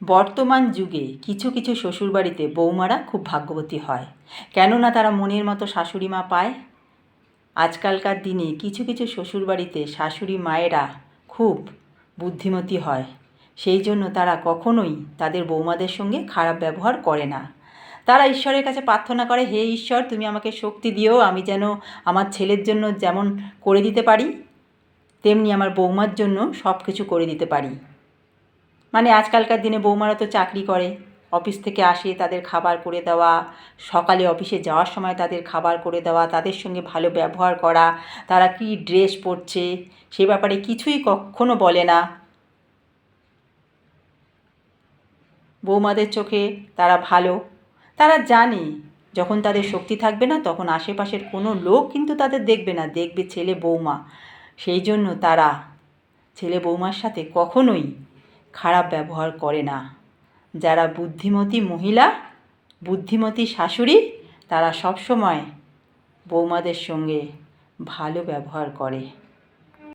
বর্তমান যুগে কিছু কিছু শ্বশুরবাড়িতে বৌমারা খুব ভাগ্যবতী হয়, কেননা তারা মনের মতো শাশুড়ি মা পায়। আজকালকার দিনে কিছু কিছু শ্বশুরবাড়িতে শাশুড়ি মায়েরা খুব বুদ্ধিমতী হয়, সেই জন্য তারা কখনোই তাদের বৌমাদের সঙ্গে খারাপ ব্যবহার করে না। তারা ঈশ্বরের কাছে প্রার্থনা করে, হে ঈশ্বর, তুমি আমাকে শক্তি দিও, আমি যেন আমার ছেলের জন্য যেমন করে দিতে পারি তেমনি আমার বৌমার জন্য সব কিছু করে দিতে পারি। মানে আজকালকার দিনে বৌমারা তো চাকরি করে, অফিস থেকে আসে তাদের খাবার করে দেওয়া, সকালে অফিসে যাওয়ার সময় তাদের খাবার করে দেওয়া, তাদের সঙ্গে ভালো ব্যবহার করা, তারা কী ড্রেস পরছে সে ব্যাপারে কিছুই কখনো বলে না। বৌমাদের চোখে তারা ভালো, তারা জানে যখন তাদের শক্তি থাকবে না তখন আশেপাশের কোনো লোক কিন্তু তাদের দেখবে না, দেখবে ছেলে বৌমা। সেই জন্য তারা ছেলে বৌমার সাথে কখনোই খারাপ ব্যবহার করে না। যারা বুদ্ধিমতী মহিলা, বুদ্ধিমতী শাশুড়ি, তারা সবসময় বৌমাদের সঙ্গে ভালো ব্যবহার করে।